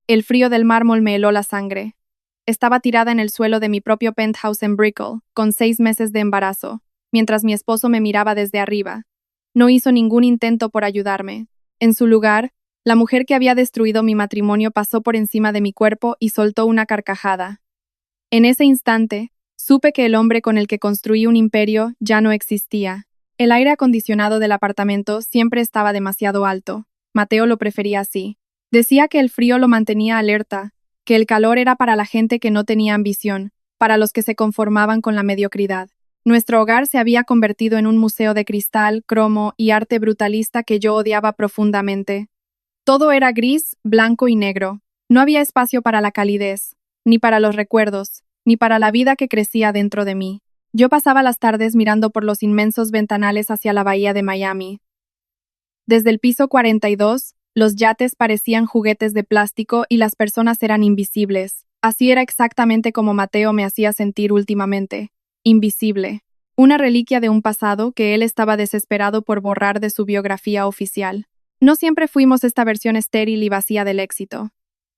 El frío del mármol me heló la sangre. Estaba tirada en el suelo de mi propio penthouse en Brickell, con 6 meses de embarazo, mientras mi esposo me miraba desde arriba. No hizo ningún intento por ayudarme. En su lugar, la mujer que había destruido mi matrimonio pasó por encima de mi cuerpo y soltó una carcajada. En ese instante, supe que el hombre con el que construí un imperio ya no existía. El aire acondicionado del apartamento siempre estaba demasiado alto. Mateo lo prefería así. Decía que el frío lo mantenía alerta, que el calor era para la gente que no tenía ambición, para los que se conformaban con la mediocridad. Nuestro hogar se había convertido en un museo de cristal, cromo y arte brutalista que yo odiaba profundamente. Todo era gris, blanco y negro. No había espacio para la calidez, ni para los recuerdos, ni para la vida que crecía dentro de mí. Yo pasaba las tardes mirando por los inmensos ventanales hacia la bahía de Miami. Desde el piso 42, los yates parecían juguetes de plástico y las personas eran invisibles. Así era exactamente como Mateo me hacía sentir últimamente. Invisible. Una reliquia de un pasado que él estaba desesperado por borrar de su biografía oficial. No siempre fuimos esta versión estéril y vacía del éxito.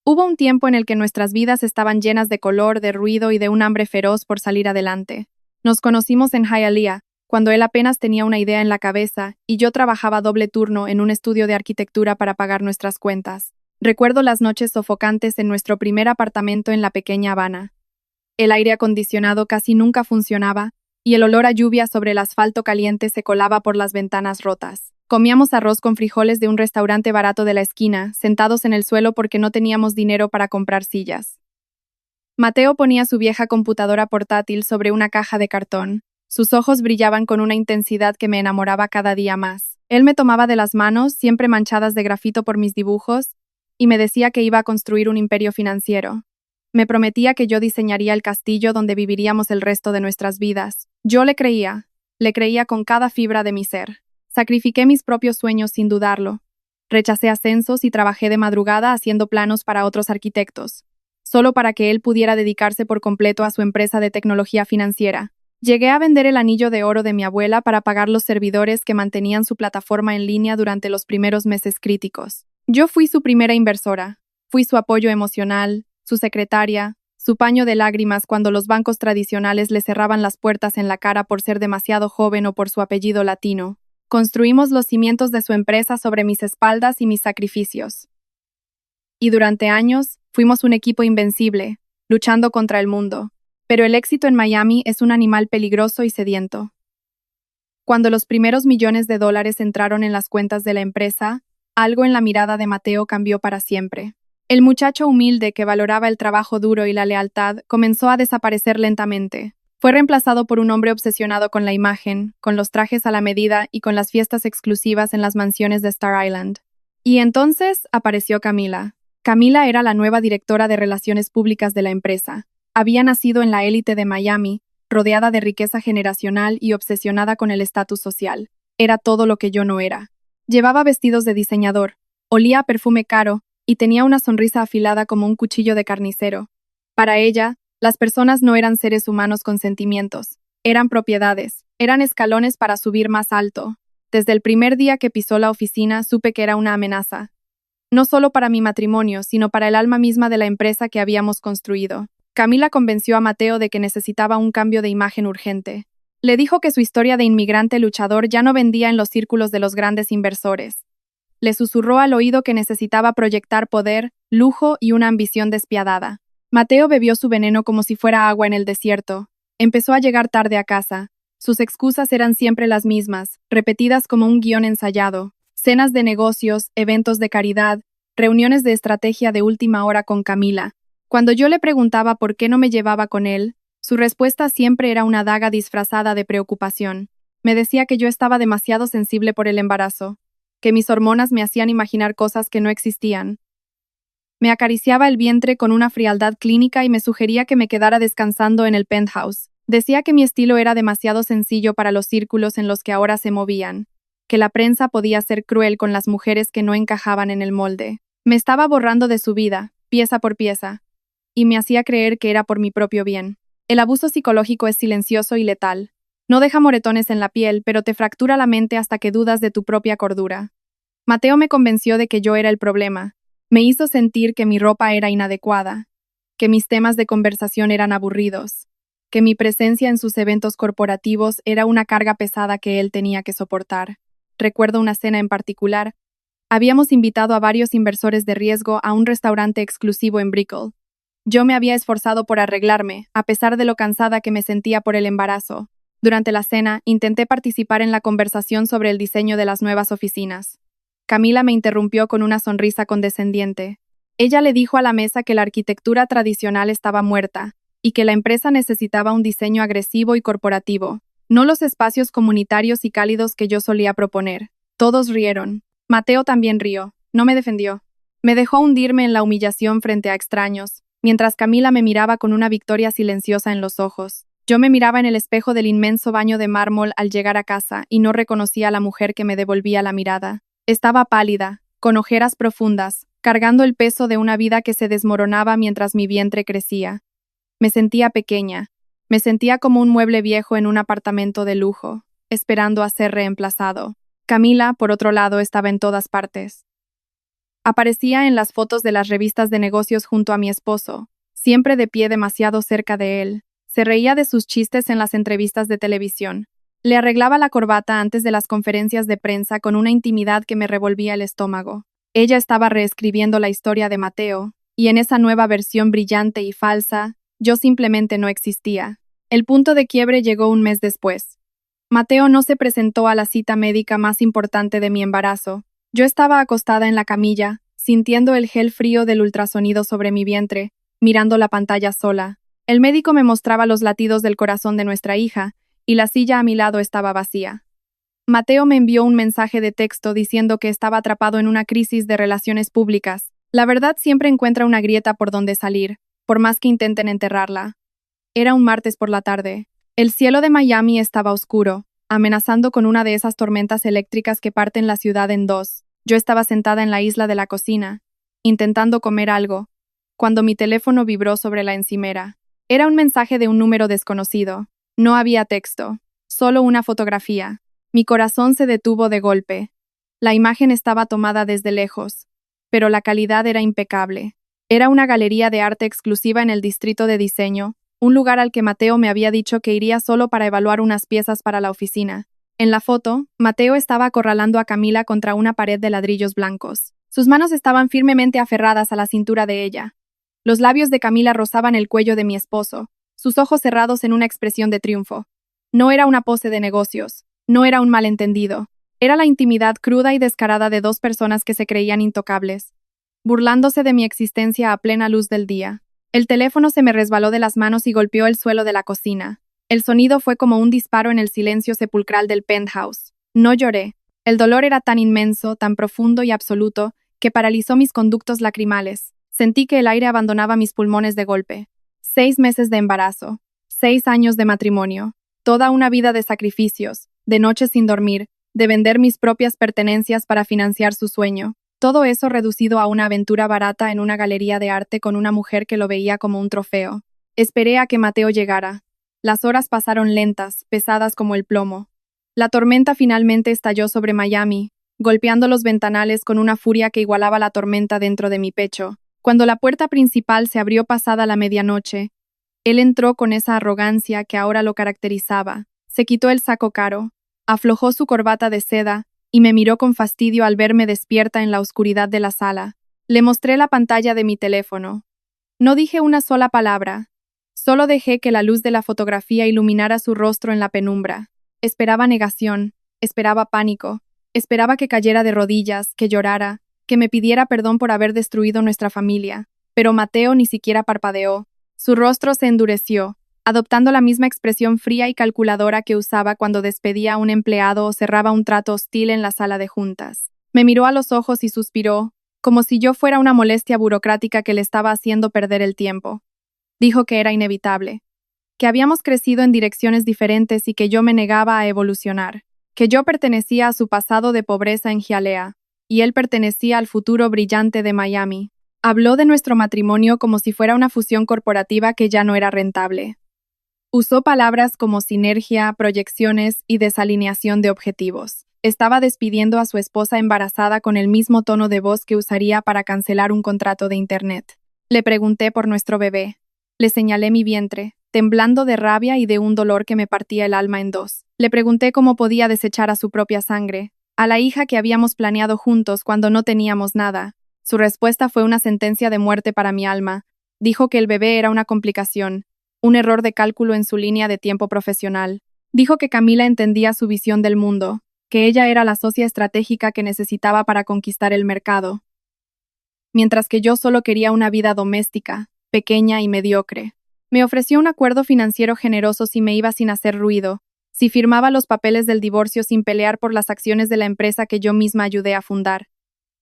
Hubo un tiempo en el que nuestras vidas estaban llenas de color, de ruido y de un hambre feroz por salir adelante. Nos conocimos en Hialeah, cuando él apenas tenía una idea en la cabeza y yo trabajaba doble turno en un estudio de arquitectura para pagar nuestras cuentas. Recuerdo las noches sofocantes en nuestro primer apartamento en la pequeña Habana. El aire acondicionado casi nunca funcionaba y el olor a lluvia sobre el asfalto caliente se colaba por las ventanas rotas. Comíamos arroz con frijoles de un restaurante barato de la esquina, sentados en el suelo porque no teníamos dinero para comprar sillas. Mateo ponía su vieja computadora portátil sobre una caja de cartón. Sus ojos brillaban con una intensidad que me enamoraba cada día más. Él me tomaba de las manos, siempre manchadas de grafito por mis dibujos, y me decía que iba a construir un imperio financiero. Me prometía que yo diseñaría el castillo donde viviríamos el resto de nuestras vidas. Yo le creía con cada fibra de mi ser. Sacrifiqué mis propios sueños sin dudarlo. Rechacé ascensos y trabajé de madrugada haciendo planos para otros arquitectos, solo para que él pudiera dedicarse por completo a su empresa de tecnología financiera. Llegué a vender el anillo de oro de mi abuela para pagar los servidores que mantenían su plataforma en línea durante los primeros meses críticos. Yo fui su primera inversora. Fui su apoyo emocional, su secretaria, su paño de lágrimas cuando los bancos tradicionales le cerraban las puertas en la cara por ser demasiado joven o por su apellido latino. Construimos los cimientos de su empresa sobre mis espaldas y mis sacrificios. Y durante años, fuimos un equipo invencible, luchando contra el mundo. Pero el éxito en Miami es un animal peligroso y sediento. Cuando los primeros millones de dólares entraron en las cuentas de la empresa, algo en la mirada de Mateo cambió para siempre. El muchacho humilde que valoraba el trabajo duro y la lealtad comenzó a desaparecer lentamente. Fue reemplazado por un hombre obsesionado con la imagen, con los trajes a la medida y con las fiestas exclusivas en las mansiones de Star Island. Y entonces apareció Camila. Camila era la nueva directora de Relaciones Públicas de la empresa. Había nacido en la élite de Miami, rodeada de riqueza generacional y obsesionada con el estatus social. Era todo lo que yo no era. Llevaba vestidos de diseñador, olía a perfume caro y tenía una sonrisa afilada como un cuchillo de carnicero. Para ella, las personas no eran seres humanos con sentimientos, eran propiedades, eran escalones para subir más alto. Desde el primer día que pisó la oficina supe que era una amenaza. No solo para mi matrimonio, sino para el alma misma de la empresa que habíamos construido. Camila convenció a Mateo de que necesitaba un cambio de imagen urgente. Le dijo que su historia de inmigrante luchador ya no vendía en los círculos de los grandes inversores. Le susurró al oído que necesitaba proyectar poder, lujo y una ambición despiadada. Mateo bebió su veneno como si fuera agua en el desierto. Empezó a llegar tarde a casa. Sus excusas eran siempre las mismas, repetidas como un guión ensayado. Cenas de negocios, eventos de caridad, reuniones de estrategia de última hora con Camila. Cuando yo le preguntaba por qué no me llevaba con él, su respuesta siempre era una daga disfrazada de preocupación. Me decía que yo estaba demasiado sensible por el embarazo, que mis hormonas me hacían imaginar cosas que no existían. Me acariciaba el vientre con una frialdad clínica y me sugería que me quedara descansando en el penthouse. Decía que mi estilo era demasiado sencillo para los círculos en los que ahora se movían, que la prensa podía ser cruel con las mujeres que no encajaban en el molde. Me estaba borrando de su vida, pieza por pieza, y me hacía creer que era por mi propio bien. El abuso psicológico es silencioso y letal. No deja moretones en la piel, pero te fractura la mente hasta que dudas de tu propia cordura. Mateo me convenció de que yo era el problema, Me hizo sentir que mi ropa era inadecuada, que mis temas de conversación eran aburridos, que mi presencia en sus eventos corporativos era una carga pesada que él tenía que soportar. Recuerdo una cena en particular. Habíamos invitado a varios inversores de riesgo a un restaurante exclusivo en Brickell. Yo me había esforzado por arreglarme, a pesar de lo cansada que me sentía por el embarazo. Durante la cena, intenté participar en la conversación sobre el diseño de las nuevas oficinas. Camila me interrumpió con una sonrisa condescendiente. Ella le dijo a la mesa que la arquitectura tradicional estaba muerta y que la empresa necesitaba un diseño agresivo y corporativo, no los espacios comunitarios y cálidos que yo solía proponer. Todos rieron. Mateo también rió. No me defendió. Me dejó hundirme en la humillación frente a extraños, mientras Camila me miraba con una victoria silenciosa en los ojos. Yo me miraba en el espejo del inmenso baño de mármol al llegar a casa y no reconocía a la mujer que me devolvía la mirada. Estaba pálida, con ojeras profundas, cargando el peso de una vida que se desmoronaba mientras mi vientre crecía. Me sentía pequeña. Me sentía como un mueble viejo en un apartamento de lujo, esperando a ser reemplazado. Camila, por otro lado, estaba en todas partes. Aparecía en las fotos de las revistas de negocios junto a mi esposo, siempre de pie demasiado cerca de él. Se reía de sus chistes en las entrevistas de televisión. Le arreglaba la corbata antes de las conferencias de prensa con una intimidad que me revolvía el estómago. Ella estaba reescribiendo la historia de Mateo, y en esa nueva versión brillante y falsa, yo simplemente no existía. El punto de quiebre llegó un mes después. Mateo no se presentó a la cita médica más importante de mi embarazo. Yo estaba acostada en la camilla, sintiendo el gel frío del ultrasonido sobre mi vientre, mirando la pantalla sola. El médico me mostraba los latidos del corazón de nuestra hija, y la silla a mi lado estaba vacía. Mateo me envió un mensaje de texto diciendo que estaba atrapado en una crisis de relaciones públicas. La verdad siempre encuentra una grieta por donde salir, por más que intenten enterrarla. Era un martes por la tarde. El cielo de Miami estaba oscuro, amenazando con una de esas tormentas eléctricas que parten la ciudad en dos. Yo estaba sentada en la isla de la cocina, intentando comer algo, cuando mi teléfono vibró sobre la encimera. Era un mensaje de un número desconocido. No había texto, solo una fotografía. Mi corazón se detuvo de golpe. La imagen estaba tomada desde lejos, pero la calidad era impecable. Era una galería de arte exclusiva en el distrito de diseño, un lugar al que Mateo me había dicho que iría solo para evaluar unas piezas para la oficina. En la foto, Mateo estaba acorralando a Camila contra una pared de ladrillos blancos. Sus manos estaban firmemente aferradas a la cintura de ella. Los labios de Camila rozaban el cuello de mi esposo, sus ojos cerrados en una expresión de triunfo. No era una pose de negocios, no era un malentendido. Era la intimidad cruda y descarada de dos personas que se creían intocables, burlándose de mi existencia a plena luz del día. El teléfono se me resbaló de las manos y golpeó el suelo de la cocina. El sonido fue como un disparo en el silencio sepulcral del penthouse. No lloré. El dolor era tan inmenso, tan profundo y absoluto, que paralizó mis conductos lacrimales. Sentí que el aire abandonaba mis pulmones de golpe. 6 meses de embarazo, 6 años de matrimonio, toda una vida de sacrificios, de noches sin dormir, de vender mis propias pertenencias para financiar su sueño. Todo eso reducido a una aventura barata en una galería de arte con una mujer que lo veía como un trofeo. Esperé a que Mateo llegara. Las horas pasaron lentas, pesadas como el plomo. La tormenta finalmente estalló sobre Miami, golpeando los ventanales con una furia que igualaba la tormenta dentro de mi pecho. Cuando la puerta principal se abrió pasada la medianoche, él entró con esa arrogancia que ahora lo caracterizaba. Se quitó el saco caro, aflojó su corbata de seda y me miró con fastidio al verme despierta en la oscuridad de la sala. Le mostré la pantalla de mi teléfono. No dije una sola palabra, solo dejé que la luz de la fotografía iluminara su rostro en la penumbra. Esperaba negación, esperaba pánico, esperaba que cayera de rodillas, que llorara, que me pidiera perdón por haber destruido nuestra familia, pero Mateo ni siquiera parpadeó. Su rostro se endureció, adoptando la misma expresión fría y calculadora que usaba cuando despedía a un empleado o cerraba un trato hostil en la sala de juntas. Me miró a los ojos y suspiró, como si yo fuera una molestia burocrática que le estaba haciendo perder el tiempo. Dijo que era inevitable, que habíamos crecido en direcciones diferentes y que yo me negaba a evolucionar, que yo pertenecía a su pasado de pobreza en Hialeah, y él pertenecía al futuro brillante de Miami. Habló de nuestro matrimonio como si fuera una fusión corporativa que ya no era rentable. Usó palabras como sinergia, proyecciones y desalineación de objetivos. Estaba despidiendo a su esposa embarazada con el mismo tono de voz que usaría para cancelar un contrato de Internet. Le pregunté por nuestro bebé. Le señalé mi vientre, temblando de rabia y de un dolor que me partía el alma en dos. Le pregunté cómo podía desechar a su propia sangre, a la hija que habíamos planeado juntos cuando no teníamos nada. Su respuesta fue una sentencia de muerte para mi alma. Dijo que el bebé era una complicación, un error de cálculo en su línea de tiempo profesional. Dijo que Camila entendía su visión del mundo, que ella era la socia estratégica que necesitaba para conquistar el mercado, mientras que yo solo quería una vida doméstica, pequeña y mediocre. Me ofreció un acuerdo financiero generoso si me iba sin hacer ruido, si firmaba los papeles del divorcio sin pelear por las acciones de la empresa que yo misma ayudé a fundar.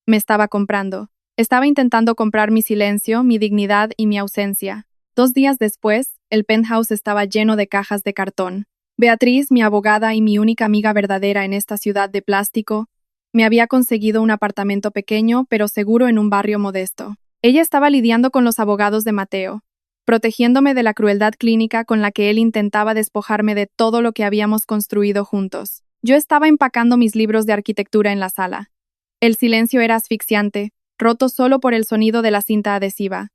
Me estaba comprando. Estaba intentando comprar mi silencio, mi dignidad y mi ausencia. 2 días después, el penthouse estaba lleno de cajas de cartón. Beatriz, mi abogada y mi única amiga verdadera en esta ciudad de plástico, me había conseguido un apartamento pequeño pero seguro en un barrio modesto. Ella estaba lidiando con los abogados de Mateo, protegiéndome de la crueldad clínica con la que él intentaba despojarme de todo lo que habíamos construido juntos. Yo estaba empacando mis libros de arquitectura en la sala. El silencio era asfixiante, roto solo por el sonido de la cinta adhesiva.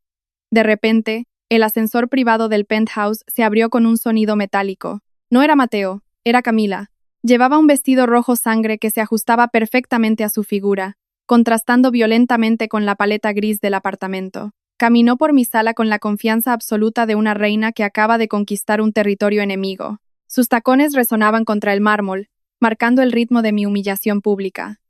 De repente, el ascensor privado del penthouse se abrió con un sonido metálico. No era Mateo, era Camila. Llevaba un vestido rojo sangre que se ajustaba perfectamente a su figura, contrastando violentamente con la paleta gris del apartamento. Caminó por mi sala con la confianza absoluta de una reina que acaba de conquistar un territorio enemigo. Sus tacones resonaban contra el mármol, marcando el ritmo de mi humillación pública.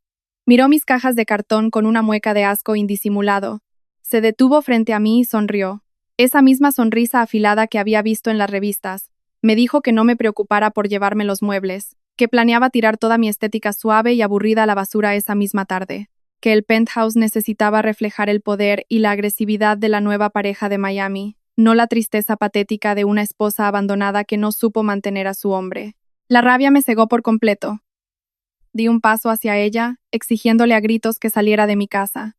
Miró mis cajas de cartón con una mueca de asco indisimulado. Se detuvo frente a mí y sonrió. Esa misma sonrisa afilada que había visto en las revistas. Me dijo que no me preocupara por llevarme los muebles, que planeaba tirar toda mi estética suave y aburrida a la basura esa misma tarde, que el penthouse necesitaba reflejar el poder y la agresividad de la nueva pareja de Miami, no la tristeza patética de una esposa abandonada que no supo mantener a su hombre. La rabia me cegó por completo. Di un paso hacia ella, exigiéndole a gritos que saliera de mi casa.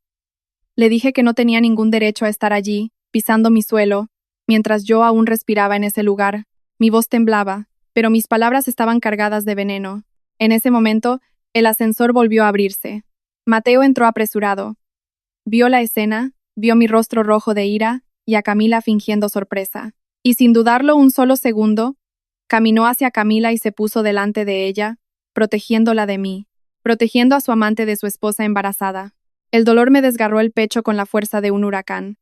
Le dije que no tenía ningún derecho a estar allí, pisando mi suelo, mientras yo aún respiraba en ese lugar. Mi voz temblaba, pero mis palabras estaban cargadas de veneno. En ese momento, el ascensor volvió a abrirse. Mateo entró apresurado. Vio la escena, vio mi rostro rojo de ira y a Camila fingiendo sorpresa. Y sin dudarlo un solo segundo, caminó hacia Camila y se puso delante de ella, protegiéndola de mí, protegiendo a su amante de su esposa embarazada. El dolor me desgarró el pecho con la fuerza de un huracán.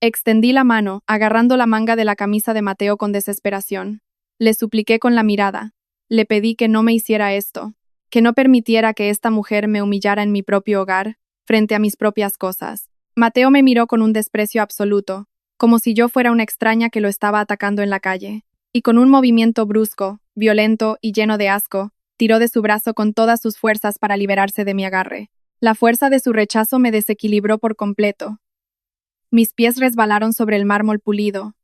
Extendí la mano, agarrando la manga de la camisa de Mateo con desesperación. Le supliqué con la mirada. Le pedí que no me hiciera esto, que no permitiera que esta mujer me humillara en mi propio hogar, frente a mis propias cosas. Mateo me miró con un desprecio absoluto, como si yo fuera una extraña que lo estaba atacando en la calle, y con un movimiento brusco, violento y lleno de asco, tiró de su brazo con todas sus fuerzas para liberarse de mi agarre. La fuerza de su rechazo me desequilibró por completo. Mis pies resbalaron sobre el mármol pulido.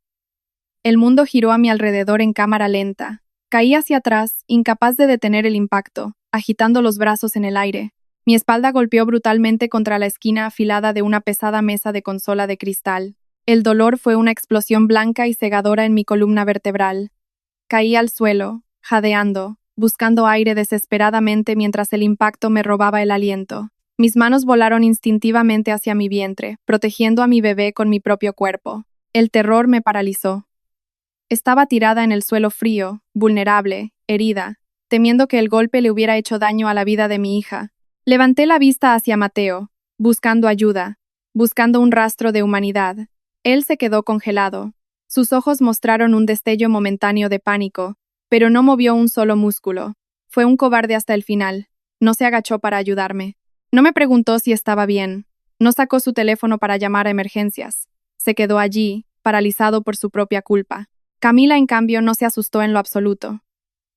El mundo giró a mi alrededor en cámara lenta. Caí hacia atrás, incapaz de detener el impacto, agitando los brazos en el aire. Mi espalda golpeó brutalmente contra la esquina afilada de una pesada mesa de consola de cristal. El dolor fue una explosión blanca y cegadora en mi columna vertebral. Caí al suelo, jadeando, buscando aire desesperadamente mientras el impacto me robaba el aliento. Mis manos volaron instintivamente hacia mi vientre, protegiendo a mi bebé con mi propio cuerpo. El terror me paralizó. Estaba tirada en el suelo frío, vulnerable, herida, temiendo que el golpe le hubiera hecho daño a la vida de mi hija. Levanté la vista hacia Mateo, buscando ayuda, buscando un rastro de humanidad. Él se quedó congelado. Sus ojos mostraron un destello momentáneo de pánico, pero no movió un solo músculo. Fue un cobarde hasta el final. No se agachó para ayudarme. No me preguntó si estaba bien. No sacó su teléfono para llamar a emergencias. Se quedó allí, paralizado por su propia culpa. Camila, en cambio, no se asustó en lo absoluto.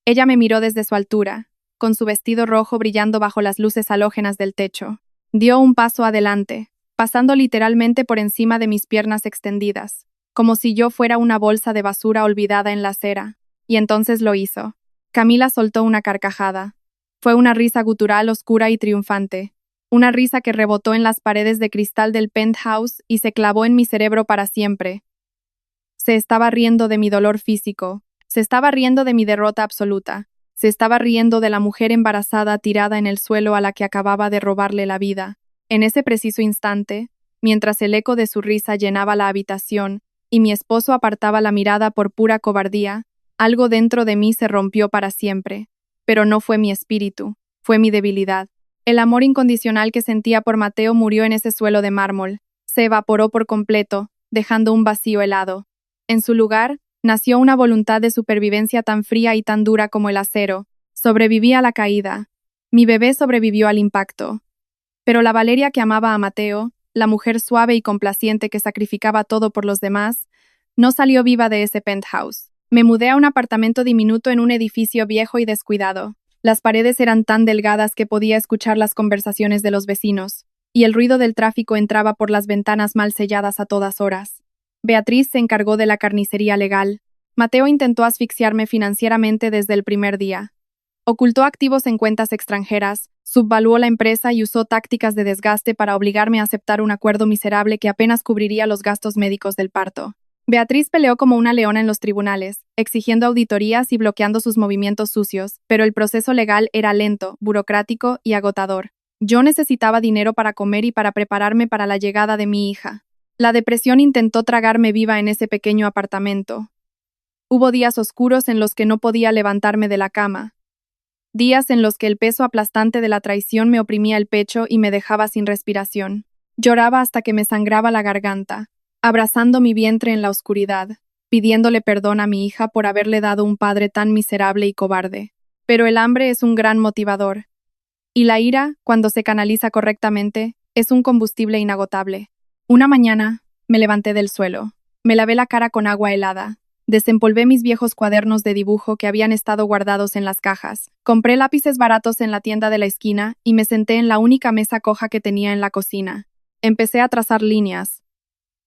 Ella me miró desde su altura, con su vestido rojo brillando bajo las luces halógenas del techo. Dio un paso adelante, pasando literalmente por encima de mis piernas extendidas, como si yo fuera una bolsa de basura olvidada en la acera. Y entonces lo hizo. Camila soltó una carcajada. Fue una risa gutural oscura y triunfante. Una risa que rebotó en las paredes de cristal del penthouse y se clavó en mi cerebro para siempre. Se estaba riendo de mi dolor físico, se estaba riendo de mi derrota absoluta, Se estaba riendo de la mujer embarazada tirada en el suelo a la que acababa de robarle la vida. En ese preciso instante, mientras el eco de su risa llenaba la habitación y mi esposo apartaba la mirada por pura cobardía, algo dentro de mí se rompió para siempre. Pero no fue mi espíritu, fue mi debilidad. El amor incondicional que sentía por Mateo murió en ese suelo de mármol. Se evaporó por completo, dejando un vacío helado. En su lugar, nació una voluntad de supervivencia tan fría y tan dura como el acero. Sobreviví a la caída. Mi bebé sobrevivió al impacto. Pero la Valeria que amaba a Mateo, la mujer suave y complaciente que sacrificaba todo por los demás, no salió viva de ese penthouse. Me mudé a un apartamento diminuto en un edificio viejo y descuidado. Las paredes eran tan delgadas que podía escuchar las conversaciones de los vecinos, y el ruido del tráfico entraba por las ventanas mal selladas a todas horas. Beatriz se encargó de la carnicería legal. Mateo intentó asfixiarme financieramente desde el primer día. Ocultó activos en cuentas extranjeras, subvaluó la empresa y usó tácticas de desgaste para obligarme a aceptar un acuerdo miserable que apenas cubriría los gastos médicos del parto. Beatriz peleó como una leona en los tribunales, exigiendo auditorías y bloqueando sus movimientos sucios, pero el proceso legal era lento, burocrático y agotador. Yo necesitaba dinero para comer y para prepararme para la llegada de mi hija. La depresión intentó tragarme viva en ese pequeño apartamento. Hubo días oscuros en los que no podía levantarme de la cama. Días en los que el peso aplastante de la traición me oprimía el pecho y me dejaba sin respiración. Lloraba hasta que me sangraba la garganta, abrazando mi vientre en la oscuridad, pidiéndole perdón a mi hija por haberle dado un padre tan miserable y cobarde. Pero el hambre es un gran motivador. Y la ira, cuando se canaliza correctamente, es un combustible inagotable. Una mañana, me levanté del suelo. Me lavé la cara con agua helada. Desempolvé mis viejos cuadernos de dibujo que habían estado guardados en las cajas. Compré lápices baratos en la tienda de la esquina y me senté en la única mesa coja que tenía en la cocina. Empecé a trazar líneas.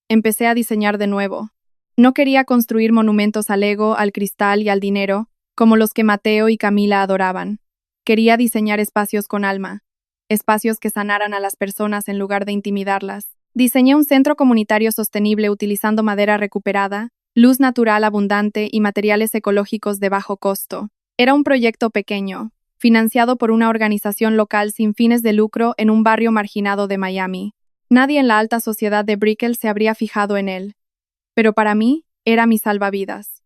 Empecé a diseñar de nuevo. No quería construir monumentos al ego, al cristal y al dinero, como los que Mateo y Camila adoraban. Quería diseñar espacios con alma, espacios que sanaran a las personas en lugar de intimidarlas. Diseñé un centro comunitario sostenible utilizando madera recuperada, luz natural abundante y materiales ecológicos de bajo costo. Era un proyecto pequeño, financiado por una organización local sin fines de lucro en un barrio marginado de Miami. Nadie en la alta sociedad de Brickell se habría fijado en él. Pero para mí, era mi salvavidas.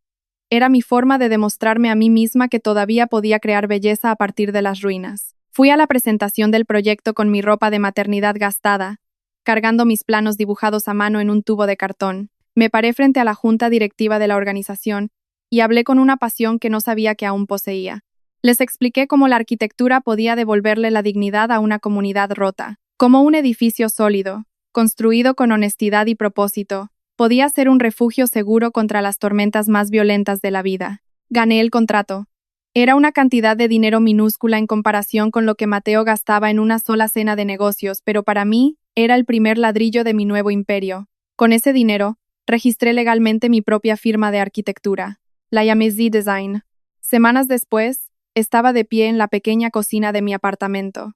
Era mi forma de demostrarme a mí misma que todavía podía crear belleza a partir de las ruinas. Fui a la presentación del proyecto con mi ropa de maternidad gastada, cargando mis planos dibujados a mano en un tubo de cartón. Me paré frente a la junta directiva de la organización y hablé con una pasión que no sabía que aún poseía. Les expliqué cómo la arquitectura podía devolverle la dignidad a una comunidad rota, cómo un edificio sólido, construido con honestidad y propósito, podía ser un refugio seguro contra las tormentas más violentas de la vida. Gané el contrato. Era una cantidad de dinero minúscula en comparación con lo que Mateo gastaba en una sola cena de negocios, pero para mí era el primer ladrillo de mi nuevo imperio. Con ese dinero, registré legalmente mi propia firma de arquitectura. La llamé Z-Design. Semanas después, estaba de pie en la pequeña cocina de mi apartamento.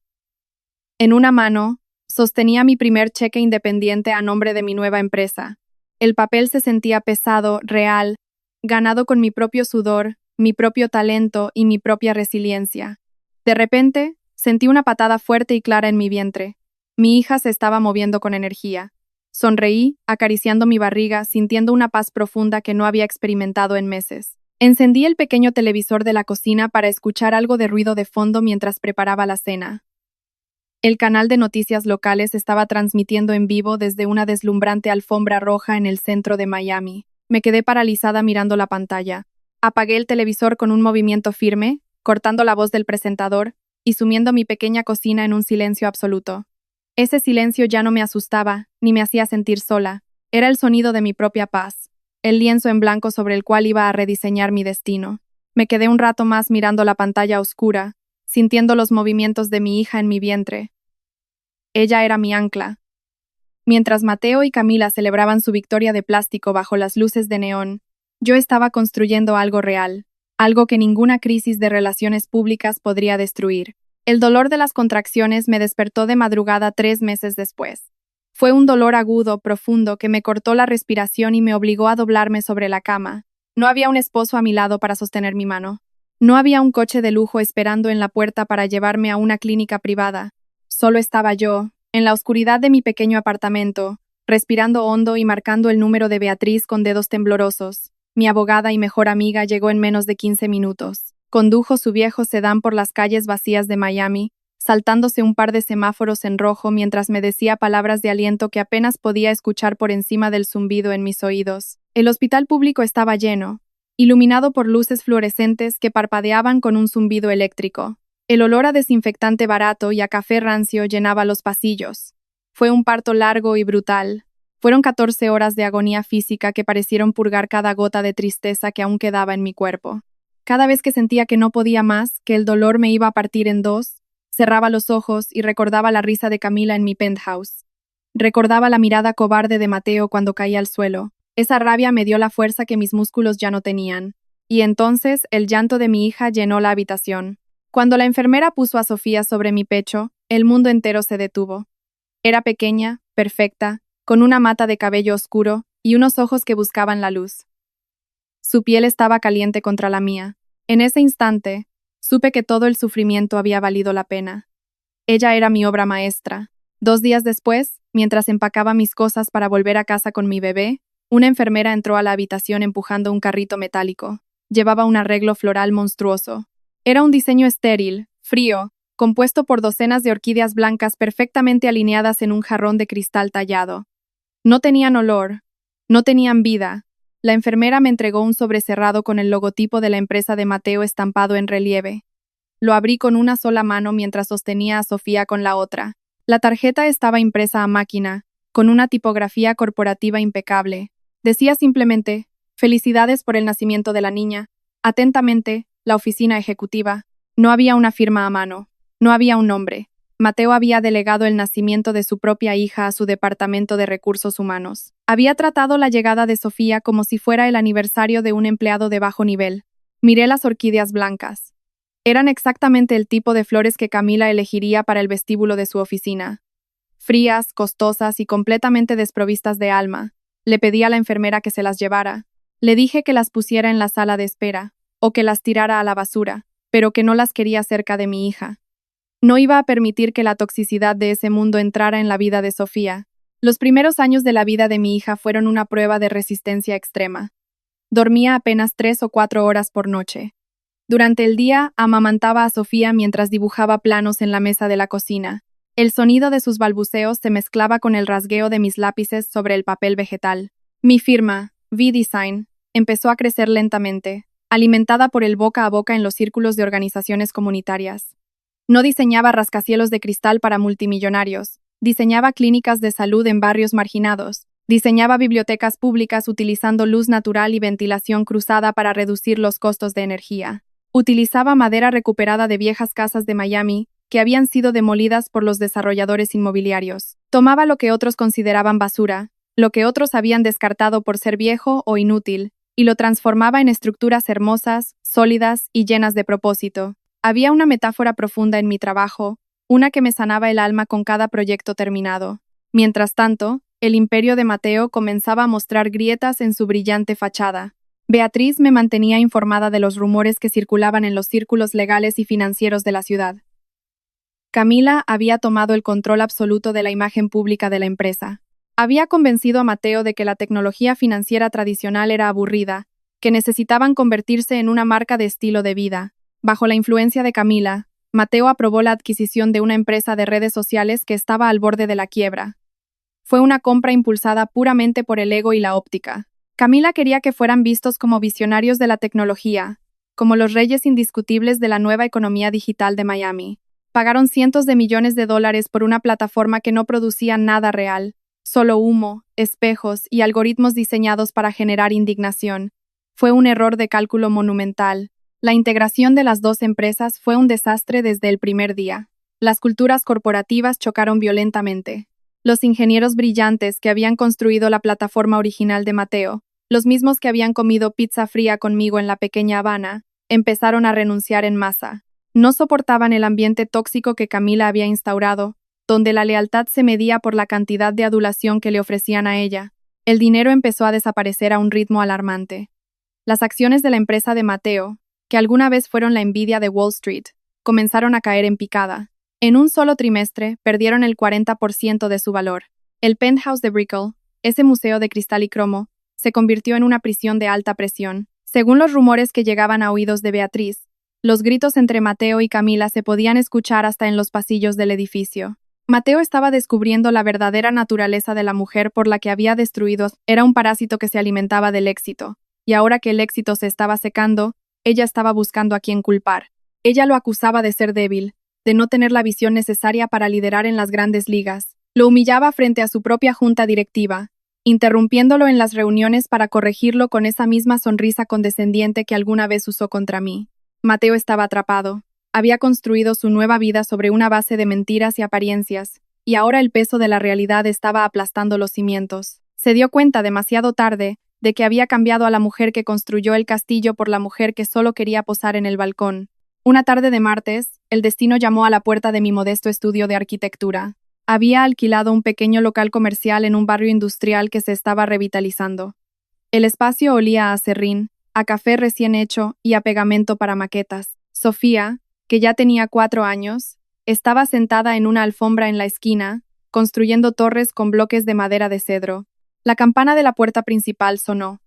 En una mano, sostenía mi primer cheque independiente a nombre de mi nueva empresa. El papel se sentía pesado, real, ganado con mi propio sudor, mi propio talento y mi propia resiliencia. De repente, sentí una patada fuerte y clara en mi vientre. Mi hija se estaba moviendo con energía. Sonreí, acariciando mi barriga, sintiendo una paz profunda que no había experimentado en meses. Encendí el pequeño televisor de la cocina para escuchar algo de ruido de fondo mientras preparaba la cena. El canal de noticias locales estaba transmitiendo en vivo desde una deslumbrante alfombra roja en el centro de Miami. Me quedé paralizada mirando la pantalla. Apagué el televisor con un movimiento firme, cortando la voz del presentador y sumiendo mi pequeña cocina en un silencio absoluto. Ese silencio ya no me asustaba, ni me hacía sentir sola. Era el sonido de mi propia paz, el lienzo en blanco sobre el cual iba a rediseñar mi destino. Me quedé un rato más mirando la pantalla oscura, sintiendo los movimientos de mi hija en mi vientre. Ella era mi ancla. Mientras Mateo y Camila celebraban su victoria de plástico bajo las luces de neón, yo estaba construyendo algo real, algo que ninguna crisis de relaciones públicas podría destruir. El dolor de las contracciones me despertó de madrugada 3 meses después. Fue un dolor agudo, profundo, que me cortó la respiración y me obligó a doblarme sobre la cama. No había un esposo a mi lado para sostener mi mano. No había un coche de lujo esperando en la puerta para llevarme a una clínica privada. Solo estaba yo, en la oscuridad de mi pequeño apartamento, respirando hondo y marcando el número de Beatriz con dedos temblorosos. Mi abogada y mejor amiga llegó en menos de 15 minutos. Condujo su viejo sedán por las calles vacías de Miami, saltándose un par de semáforos en rojo mientras me decía palabras de aliento que apenas podía escuchar por encima del zumbido en mis oídos. El hospital público estaba lleno, iluminado por luces fluorescentes que parpadeaban con un zumbido eléctrico. El olor a desinfectante barato y a café rancio llenaba los pasillos. Fue un parto largo y brutal. Fueron 14 horas de agonía física que parecieron purgar cada gota de tristeza que aún quedaba en mi cuerpo. Cada vez que sentía que no podía más, que el dolor me iba a partir en dos, cerraba los ojos y recordaba la risa de Camila en mi penthouse. Recordaba la mirada cobarde de Mateo cuando caía al suelo. Esa rabia me dio la fuerza que mis músculos ya no tenían. Y entonces el llanto de mi hija llenó la habitación. Cuando la enfermera puso a Sofía sobre mi pecho, el mundo entero se detuvo. Era pequeña, perfecta, con una mata de cabello oscuro y unos ojos que buscaban la luz. Su piel estaba caliente contra la mía. En ese instante, supe que todo el sufrimiento había valido la pena. Ella era mi obra maestra. 2 días después, mientras empacaba mis cosas para volver a casa con mi bebé, una enfermera entró a la habitación empujando un carrito metálico. Llevaba un arreglo floral monstruoso. Era un diseño estéril, frío, compuesto por docenas de orquídeas blancas perfectamente alineadas en un jarrón de cristal tallado. No tenían olor, no tenían vida. La enfermera me entregó un sobre cerrado con el logotipo de la empresa de Mateo estampado en relieve. Lo abrí con una sola mano mientras sostenía a Sofía con la otra. La tarjeta estaba impresa a máquina, con una tipografía corporativa impecable. Decía simplemente, «Felicidades por el nacimiento de la niña. Atentamente, la oficina ejecutiva». No había una firma a mano. No había un nombre. Mateo había delegado el nacimiento de su propia hija a su departamento de recursos humanos. Había tratado la llegada de Sofía como si fuera el aniversario de un empleado de bajo nivel. Miré las orquídeas blancas. Eran exactamente el tipo de flores que Camila elegiría para el vestíbulo de su oficina. Frías, costosas y completamente desprovistas de alma. Le pedí a la enfermera que se las llevara. Le dije que las pusiera en la sala de espera, o que las tirara a la basura, pero que no las quería cerca de mi hija. No iba a permitir que la toxicidad de ese mundo entrara en la vida de Sofía. Los primeros años de la vida de mi hija fueron una prueba de resistencia extrema. Dormía apenas 3 o 4 horas por noche. Durante el día, amamantaba a Sofía mientras dibujaba planos en la mesa de la cocina. El sonido de sus balbuceos se mezclaba con el rasgueo de mis lápices sobre el papel vegetal. Mi firma, V-Design, empezó a crecer lentamente, alimentada por el boca a boca en los círculos de organizaciones comunitarias. No diseñaba rascacielos de cristal para multimillonarios, diseñaba clínicas de salud en barrios marginados, diseñaba bibliotecas públicas utilizando luz natural y ventilación cruzada para reducir los costos de energía. Utilizaba madera recuperada de viejas casas de Miami que habían sido demolidas por los desarrolladores inmobiliarios. Tomaba lo que otros consideraban basura, lo que otros habían descartado por ser viejo o inútil, y lo transformaba en estructuras hermosas, sólidas y llenas de propósito. Había una metáfora profunda en mi trabajo, una que me sanaba el alma con cada proyecto terminado. Mientras tanto, el imperio de Mateo comenzaba a mostrar grietas en su brillante fachada. Beatriz me mantenía informada de los rumores que circulaban en los círculos legales y financieros de la ciudad. Camila había tomado el control absoluto de la imagen pública de la empresa. Había convencido a Mateo de que la tecnología financiera tradicional era aburrida, que necesitaban convertirse en una marca de estilo de vida. Bajo la influencia de Camila, Mateo aprobó la adquisición de una empresa de redes sociales que estaba al borde de la quiebra. Fue una compra impulsada puramente por el ego y la óptica. Camila quería que fueran vistos como visionarios de la tecnología, como los reyes indiscutibles de la nueva economía digital de Miami. Pagaron cientos de millones de dólares por una plataforma que no producía nada real, solo humo, espejos y algoritmos diseñados para generar indignación. Fue un error de cálculo monumental. La integración de las dos empresas fue un desastre desde el primer día. Las culturas corporativas chocaron violentamente. Los ingenieros brillantes que habían construido la plataforma original de Mateo, los mismos que habían comido pizza fría conmigo en la pequeña Habana, empezaron a renunciar en masa. No soportaban el ambiente tóxico que Camila había instaurado, donde la lealtad se medía por la cantidad de adulación que le ofrecían a ella. El dinero empezó a desaparecer a un ritmo alarmante. Las acciones de la empresa de Mateo, que alguna vez fueron la envidia de Wall Street, comenzaron a caer en picada. En un solo trimestre, perdieron el 40% de su valor. El penthouse de Brickell, ese museo de cristal y cromo, se convirtió en una prisión de alta presión. Según los rumores que llegaban a oídos de Beatriz, los gritos entre Mateo y Camila se podían escuchar hasta en los pasillos del edificio. Mateo estaba descubriendo la verdadera naturaleza de la mujer por la que había destruido. Era un parásito que se alimentaba del éxito, y ahora que el éxito se estaba secando, ella estaba buscando a quién culpar. Ella lo acusaba de ser débil, de no tener la visión necesaria para liderar en las grandes ligas. Lo humillaba frente a su propia junta directiva, interrumpiéndolo en las reuniones para corregirlo con esa misma sonrisa condescendiente que alguna vez usó contra mí. Mateo estaba atrapado. Había construido su nueva vida sobre una base de mentiras y apariencias, y ahora el peso de la realidad estaba aplastando los cimientos. Se dio cuenta demasiado tarde de que había cambiado a la mujer que construyó el castillo por la mujer que solo quería posar en el balcón. Una tarde de martes, el destino llamó a la puerta de mi modesto estudio de arquitectura. Había alquilado un pequeño local comercial en un barrio industrial que se estaba revitalizando. El espacio olía a aserrín, a café recién hecho y a pegamento para maquetas. Sofía, que ya tenía 4 años, estaba sentada en una alfombra en la esquina, construyendo torres con bloques de madera de cedro. La campana de la puerta principal sonó.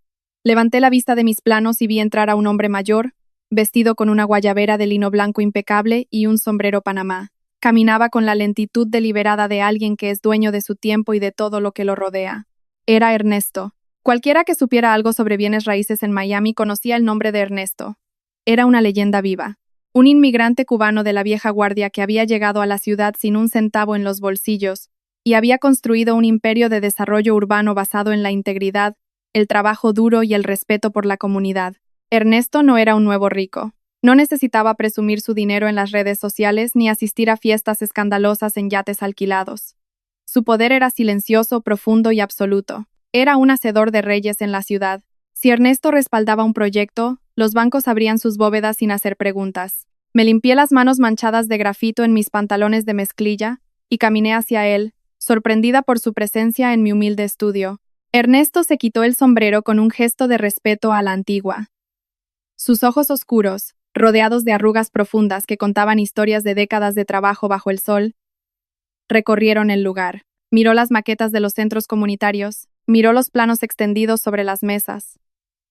Levanté la vista de mis planos y vi entrar a un hombre mayor, vestido con una guayabera de lino blanco impecable y un sombrero panamá. Caminaba con la lentitud deliberada de alguien que es dueño de su tiempo y de todo lo que lo rodea. Era Ernesto. Cualquiera que supiera algo sobre bienes raíces en Miami conocía el nombre de Ernesto. Era una leyenda viva. Un inmigrante cubano de la vieja guardia que había llegado a la ciudad sin un centavo en los bolsillos y había construido un imperio de desarrollo urbano basado en la integridad, el trabajo duro y el respeto por la comunidad. Ernesto no era un nuevo rico. No necesitaba presumir su dinero en las redes sociales ni asistir a fiestas escandalosas en yates alquilados. Su poder era silencioso, profundo y absoluto. Era un hacedor de reyes en la ciudad. Si Ernesto respaldaba un proyecto, los bancos abrían sus bóvedas sin hacer preguntas. Me limpié las manos manchadas de grafito en mis pantalones de mezclilla y caminé hacia él, sorprendida por su presencia en mi humilde estudio. Ernesto se quitó el sombrero con un gesto de respeto a la antigua. Sus ojos oscuros, rodeados de arrugas profundas que contaban historias de décadas de trabajo bajo el sol, recorrieron el lugar. Miró las maquetas de los centros comunitarios, miró los planos extendidos sobre las mesas.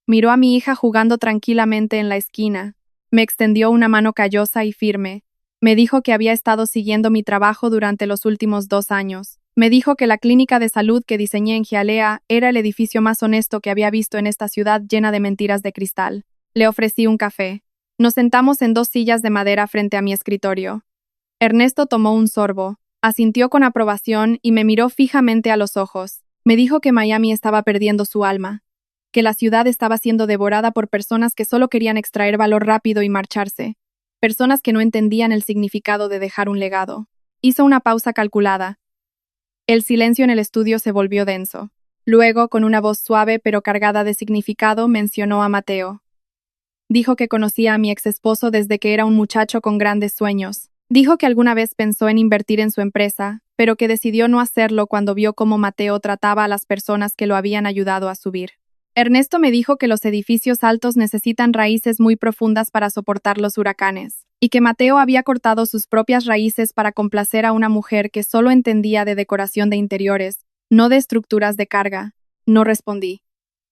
Miró a mi hija jugando tranquilamente en la esquina. Me extendió una mano callosa y firme. Me dijo que había estado siguiendo mi trabajo durante los últimos 2 años. Me dijo que la clínica de salud que diseñé en Hialeah era el edificio más honesto que había visto en esta ciudad llena de mentiras de cristal. Le ofrecí un café. Nos sentamos en 2 sillas de madera frente a mi escritorio. Ernesto tomó un sorbo, asintió con aprobación y me miró fijamente a los ojos. Me dijo que Miami estaba perdiendo su alma, que la ciudad estaba siendo devorada por personas que solo querían extraer valor rápido y marcharse, personas que no entendían el significado de dejar un legado. Hizo una pausa calculada. El silencio en el estudio se volvió denso. Luego, con una voz suave pero cargada de significado, mencionó a Mateo. Dijo que conocía a mi ex esposo desde que era un muchacho con grandes sueños. Dijo que alguna vez pensó en invertir en su empresa, pero que decidió no hacerlo cuando vio cómo Mateo trataba a las personas que lo habían ayudado a subir. Ernesto me dijo que los edificios altos necesitan raíces muy profundas para soportar los huracanes, y que Mateo había cortado sus propias raíces para complacer a una mujer que solo entendía de decoración de interiores, no de estructuras de carga. No respondí.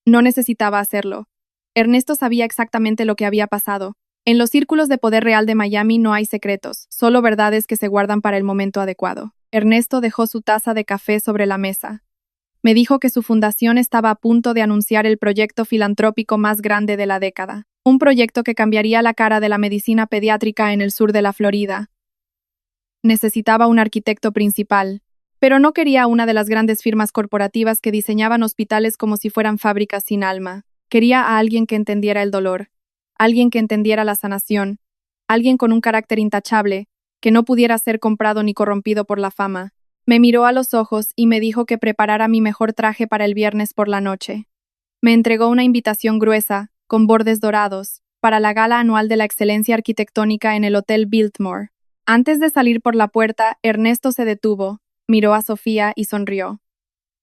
No necesitaba hacerlo. Ernesto sabía exactamente lo que había pasado. En los círculos de poder real de Miami no hay secretos, solo verdades que se guardan para el momento adecuado. Ernesto dejó su taza de café sobre la mesa. Me dijo que su fundación estaba a punto de anunciar el proyecto filantrópico más grande de la década, un proyecto que cambiaría la cara de la medicina pediátrica en el sur de la Florida. Necesitaba un arquitecto principal, pero no quería una de las grandes firmas corporativas que diseñaban hospitales como si fueran fábricas sin alma. Quería a alguien que entendiera el dolor, alguien que entendiera la sanación, alguien con un carácter intachable, que no pudiera ser comprado ni corrompido por la fama. Me miró a los ojos y me dijo que preparara mi mejor traje para el viernes por la noche. Me entregó una invitación gruesa, con bordes dorados, para la gala anual de la excelencia arquitectónica en el Hotel Biltmore. Antes de salir por la puerta, Ernesto se detuvo, miró a Sofía y sonrió.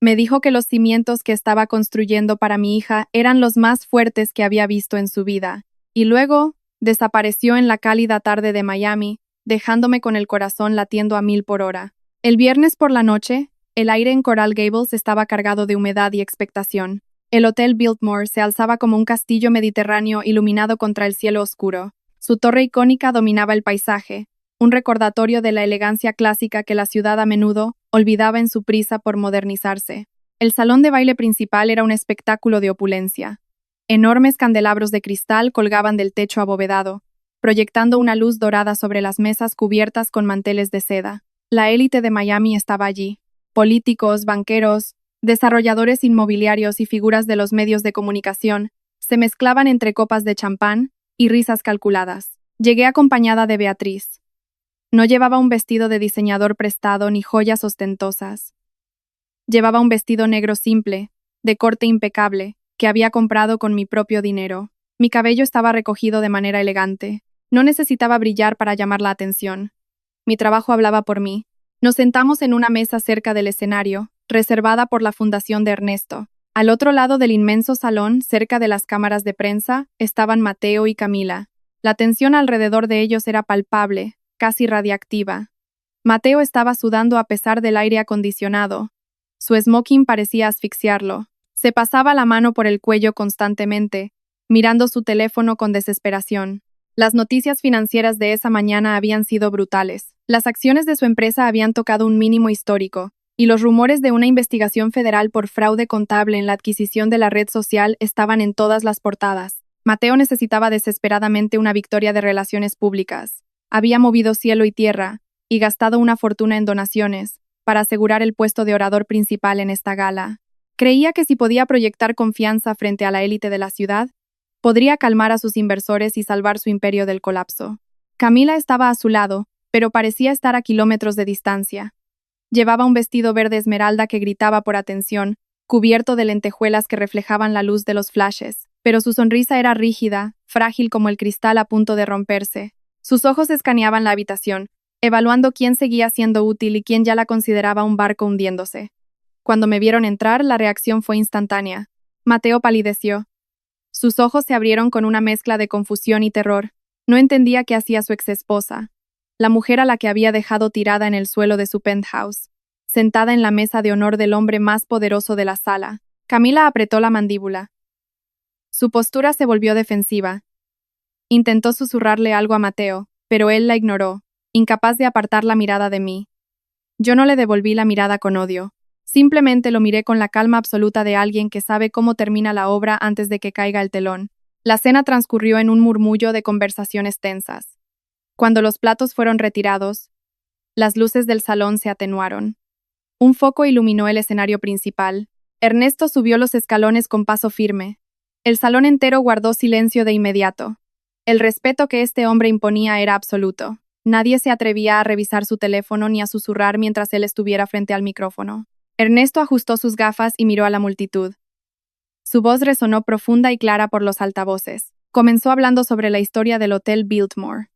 Me dijo que los cimientos que estaba construyendo para mi hija eran los más fuertes que había visto en su vida, y luego desapareció en la cálida tarde de Miami, dejándome con el corazón latiendo a 1000 por hora. El viernes por la noche, el aire en Coral Gables estaba cargado de humedad y expectación. El Hotel Biltmore se alzaba como un castillo mediterráneo iluminado contra el cielo oscuro. Su torre icónica dominaba el paisaje, un recordatorio de la elegancia clásica que la ciudad a menudo olvidaba en su prisa por modernizarse. El salón de baile principal era un espectáculo de opulencia. Enormes candelabros de cristal colgaban del techo abovedado, proyectando una luz dorada sobre las mesas cubiertas con manteles de seda. La élite de Miami estaba allí. Políticos, banqueros, desarrolladores inmobiliarios y figuras de los medios de comunicación se mezclaban entre copas de champán y risas calculadas. Llegué acompañada de Beatriz. No llevaba un vestido de diseñador prestado ni joyas ostentosas. Llevaba un vestido negro simple, de corte impecable, que había comprado con mi propio dinero. Mi cabello estaba recogido de manera elegante. No necesitaba brillar para llamar la atención. Mi trabajo hablaba por mí. Nos sentamos en una mesa cerca del escenario, reservada por la fundación de Ernesto. Al otro lado del inmenso salón, cerca de las cámaras de prensa, estaban Mateo y Camila. La tensión alrededor de ellos era palpable, casi radiactiva. Mateo estaba sudando a pesar del aire acondicionado. Su smoking parecía asfixiarlo. Se pasaba la mano por el cuello constantemente, mirando su teléfono con desesperación. Las noticias financieras de esa mañana habían sido brutales. Las acciones de su empresa habían tocado un mínimo histórico, y los rumores de una investigación federal por fraude contable en la adquisición de la red social estaban en todas las portadas. Mateo necesitaba desesperadamente una victoria de relaciones públicas. Había movido cielo y tierra, y gastado una fortuna en donaciones, para asegurar el puesto de orador principal en esta gala. Creía que si podía proyectar confianza frente a la élite de la ciudad, podría calmar a sus inversores y salvar su imperio del colapso. Camila estaba a su lado, pero parecía estar a kilómetros de distancia. Llevaba un vestido verde esmeralda que gritaba por atención, cubierto de lentejuelas que reflejaban la luz de los flashes, pero su sonrisa era rígida, frágil como el cristal a punto de romperse. Sus ojos escaneaban la habitación, evaluando quién seguía siendo útil y quién ya la consideraba un barco hundiéndose. Cuando me vieron entrar, la reacción fue instantánea. Mateo palideció. Sus ojos se abrieron con una mezcla de confusión y terror. No entendía qué hacía su exesposa, la mujer a la que había dejado tirada en el suelo de su penthouse, sentada en la mesa de honor del hombre más poderoso de la sala. Camila apretó la mandíbula. Su postura se volvió defensiva. Intentó susurrarle algo a Mateo, pero él la ignoró, incapaz de apartar la mirada de mí. Yo no le devolví la mirada con odio. Simplemente lo miré con la calma absoluta de alguien que sabe cómo termina la obra antes de que caiga el telón. La cena transcurrió en un murmullo de conversaciones tensas. Cuando los platos fueron retirados, las luces del salón se atenuaron. Un foco iluminó el escenario principal. Ernesto subió los escalones con paso firme. El salón entero guardó silencio de inmediato. El respeto que este hombre imponía era absoluto. Nadie se atrevía a revisar su teléfono ni a susurrar mientras él estuviera frente al micrófono. Ernesto ajustó sus gafas y miró a la multitud. Su voz resonó profunda y clara por los altavoces. Comenzó hablando sobre la historia del Hotel Biltmore.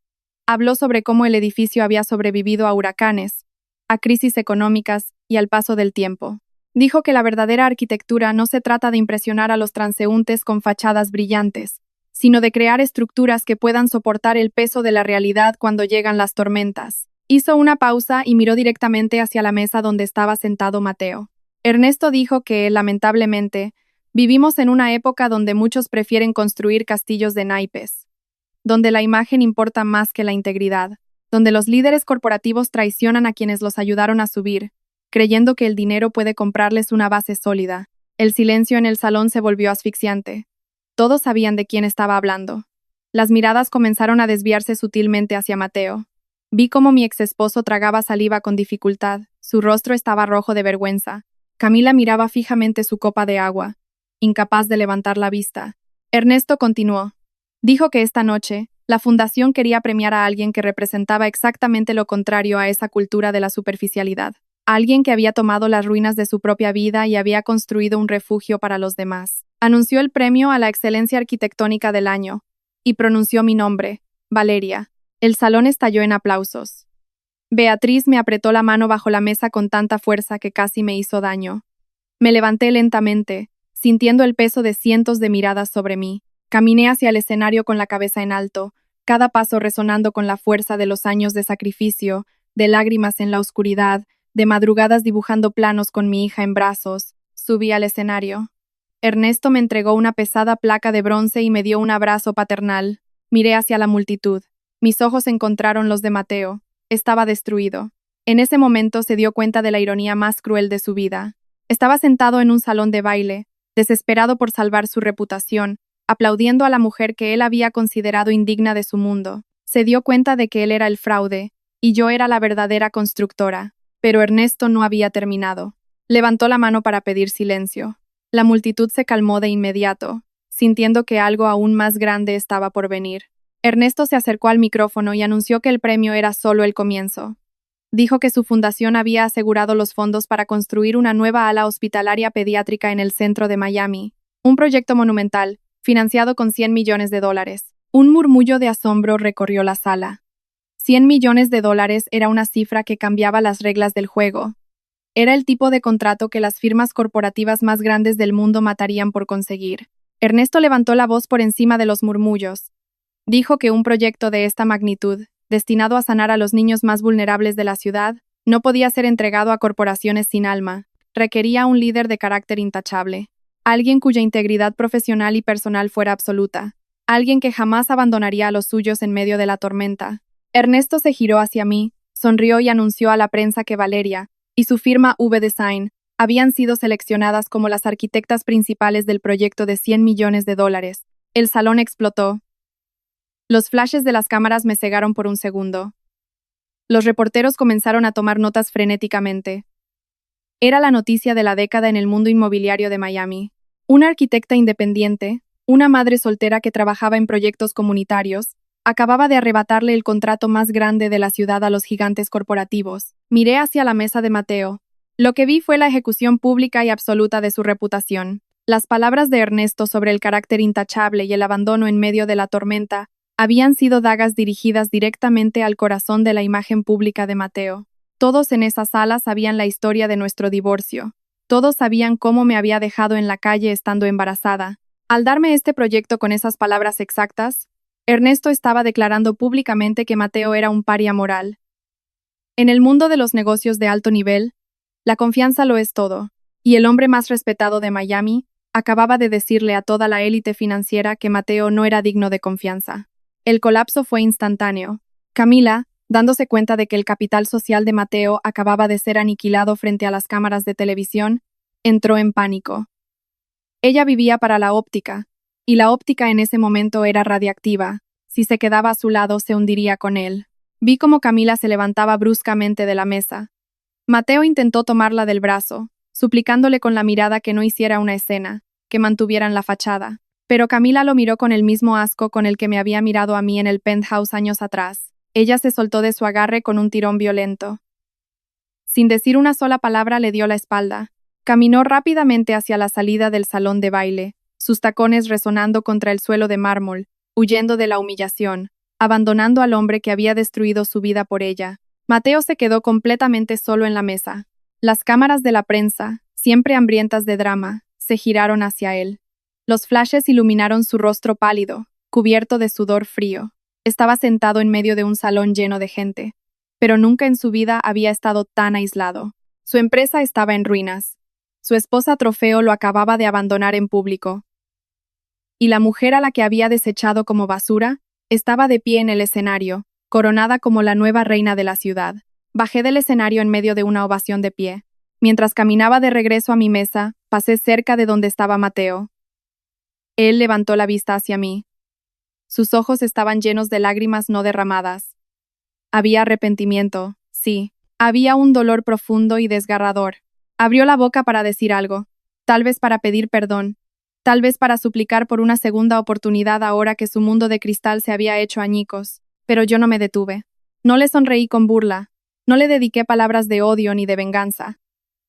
Habló sobre cómo el edificio había sobrevivido a huracanes, a crisis económicas y al paso del tiempo. Dijo que la verdadera arquitectura no se trata de impresionar a los transeúntes con fachadas brillantes, sino de crear estructuras que puedan soportar el peso de la realidad cuando llegan las tormentas. Hizo una pausa y miró directamente hacia la mesa donde estaba sentado Mateo. Ernesto dijo que, lamentablemente, vivimos en una época donde muchos prefieren construir castillos de naipes, donde la imagen importa más que la integridad, donde los líderes corporativos traicionan a quienes los ayudaron a subir, creyendo que el dinero puede comprarles una base sólida. El silencio en el salón se volvió asfixiante. Todos sabían de quién estaba hablando. Las miradas comenzaron a desviarse sutilmente hacia Mateo. Vi cómo mi exesposo tragaba saliva con dificultad. Su rostro estaba rojo de vergüenza. Camila miraba fijamente su copa de agua, incapaz de levantar la vista. Ernesto continuó. Dijo que esta noche, la fundación quería premiar a alguien que representaba exactamente lo contrario a esa cultura de la superficialidad. Alguien que había tomado las ruinas de su propia vida y había construido un refugio para los demás. Anunció el premio a la excelencia arquitectónica del año, y pronunció mi nombre, Valeria. El salón estalló en aplausos. Beatriz me apretó la mano bajo la mesa con tanta fuerza que casi me hizo daño. Me levanté lentamente, sintiendo el peso de cientos de miradas sobre mí. Caminé hacia el escenario con la cabeza en alto, cada paso resonando con la fuerza de los años de sacrificio, de lágrimas en la oscuridad, de madrugadas dibujando planos con mi hija en brazos. Subí al escenario. Ernesto me entregó una pesada placa de bronce y me dio un abrazo paternal. Miré hacia la multitud. Mis ojos encontraron los de Mateo. Estaba destruido. En ese momento se dio cuenta de la ironía más cruel de su vida. Estaba sentado en un salón de baile, desesperado por salvar su reputación, aplaudiendo a la mujer que él había considerado indigna de su mundo. Se dio cuenta de que él era el fraude, y yo era la verdadera constructora. Pero Ernesto no había terminado. Levantó la mano para pedir silencio. La multitud se calmó de inmediato, sintiendo que algo aún más grande estaba por venir. Ernesto se acercó al micrófono y anunció que el premio era solo el comienzo. Dijo que su fundación había asegurado los fondos para construir una nueva ala hospitalaria pediátrica en el centro de Miami, un proyecto monumental, financiado con $100 millones. Un murmullo de asombro recorrió la sala. $100 millones era una cifra que cambiaba las reglas del juego. Era el tipo de contrato que las firmas corporativas más grandes del mundo matarían por conseguir. Ernesto levantó la voz por encima de los murmullos. Dijo que un proyecto de esta magnitud, destinado a sanar a los niños más vulnerables de la ciudad, no podía ser entregado a corporaciones sin alma. Requería un líder de carácter intachable. Alguien cuya integridad profesional y personal fuera absoluta. Alguien que jamás abandonaría a los suyos en medio de la tormenta. Ernesto se giró hacia mí, sonrió y anunció a la prensa que Valeria y su firma V-Design habían sido seleccionadas como las arquitectas principales del proyecto de $100 millones. El salón explotó. Los flashes de las cámaras me cegaron por un segundo. Los reporteros comenzaron a tomar notas frenéticamente. Era la noticia de la década en el mundo inmobiliario de Miami. Una arquitecta independiente, una madre soltera que trabajaba en proyectos comunitarios, acababa de arrebatarle el contrato más grande de la ciudad a los gigantes corporativos. Miré hacia la mesa de Mateo. Lo que vi fue la ejecución pública y absoluta de su reputación. Las palabras de Ernesto sobre el carácter intachable y el abandono en medio de la tormenta habían sido dagas dirigidas directamente al corazón de la imagen pública de Mateo. Todos en esa sala sabían la historia de nuestro divorcio. Todos sabían cómo me había dejado en la calle estando embarazada. Al darme este proyecto con esas palabras exactas, Ernesto estaba declarando públicamente que Mateo era un paria moral. En el mundo de los negocios de alto nivel, la confianza lo es todo, y el hombre más respetado de Miami acababa de decirle a toda la élite financiera que Mateo no era digno de confianza. El colapso fue instantáneo. Camila, dándose cuenta de que el capital social de Mateo acababa de ser aniquilado frente a las cámaras de televisión, entró en pánico. Ella vivía para la óptica, y la óptica en ese momento era radiactiva. Si se quedaba a su lado, se hundiría con él. Vi cómo Camila se levantaba bruscamente de la mesa. Mateo intentó tomarla del brazo, suplicándole con la mirada que no hiciera una escena, que mantuvieran la fachada. Pero Camila lo miró con el mismo asco con el que me había mirado a mí en el penthouse años atrás. Ella se soltó de su agarre con un tirón violento. Sin decir una sola palabra, le dio la espalda. Caminó rápidamente hacia la salida del salón de baile, sus tacones resonando contra el suelo de mármol, huyendo de la humillación, abandonando al hombre que había destruido su vida por ella. Mateo se quedó completamente solo en la mesa. Las cámaras de la prensa, siempre hambrientas de drama, se giraron hacia él. Los flashes iluminaron su rostro pálido, cubierto de sudor frío. Estaba sentado en medio de un salón lleno de gente, pero nunca en su vida había estado tan aislado. Su empresa estaba en ruinas. Su esposa Trofeo lo acababa de abandonar en público. Y la mujer a la que había desechado como basura estaba de pie en el escenario, coronada como la nueva reina de la ciudad. Bajé del escenario en medio de una ovación de pie. Mientras caminaba de regreso a mi mesa, pasé cerca de donde estaba Mateo. Él levantó la vista hacia mí. Sus ojos estaban llenos de lágrimas no derramadas. Había arrepentimiento, sí. Había un dolor profundo y desgarrador. Abrió la boca para decir algo, tal vez para pedir perdón, tal vez para suplicar por una segunda oportunidad ahora que su mundo de cristal se había hecho añicos, pero yo no me detuve. No le sonreí con burla, no le dediqué palabras de odio ni de venganza.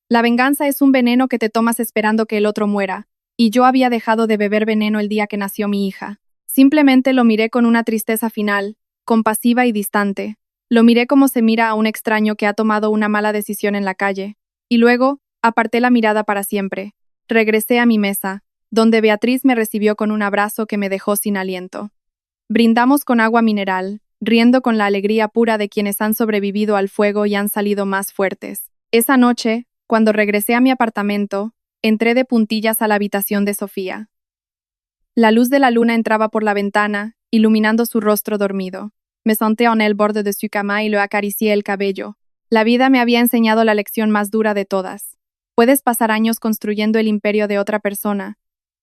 La venganza es un veneno que te tomas esperando que el otro muera, y yo había dejado de beber veneno el día que nació mi hija. Simplemente lo miré con una tristeza final, compasiva y distante. Lo miré como se mira a un extraño que ha tomado una mala decisión en la calle. Y luego, aparté la mirada para siempre. Regresé a mi mesa, donde Beatriz me recibió con un abrazo que me dejó sin aliento. Brindamos con agua mineral, riendo con la alegría pura de quienes han sobrevivido al fuego y han salido más fuertes. Esa noche, cuando regresé a mi apartamento, entré de puntillas a la habitación de Sofía. La luz de la luna entraba por la ventana, iluminando su rostro dormido. Me senté en el borde de su cama y le acaricié el cabello. La vida me había enseñado la lección más dura de todas. Puedes pasar años construyendo el imperio de otra persona,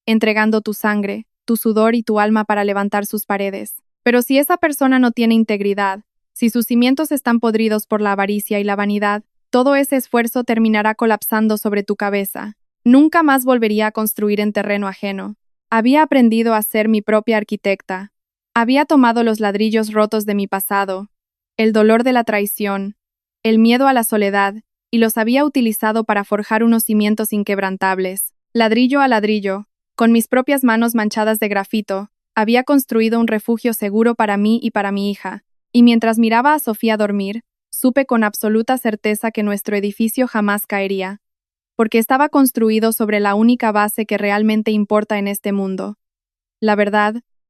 entregando tu sangre, tu sudor y tu alma para levantar sus paredes. Pero si esa persona no tiene integridad, si sus cimientos están podridos por la avaricia y la vanidad, todo ese esfuerzo terminará colapsando sobre tu cabeza. Nunca más volvería a construir en terreno ajeno. Había aprendido a ser mi propia arquitecta. Había tomado los ladrillos rotos de mi pasado, el dolor de la traición, el miedo a la soledad, y los había utilizado para forjar unos cimientos inquebrantables. Ladrillo a ladrillo, con mis propias manos manchadas de grafito, había construido un refugio seguro para mí y para mi hija, y mientras miraba a Sofía dormir, supe con absoluta certeza que nuestro edificio jamás caería, porque estaba construido sobre la única base que realmente importa en este mundo: la verdad,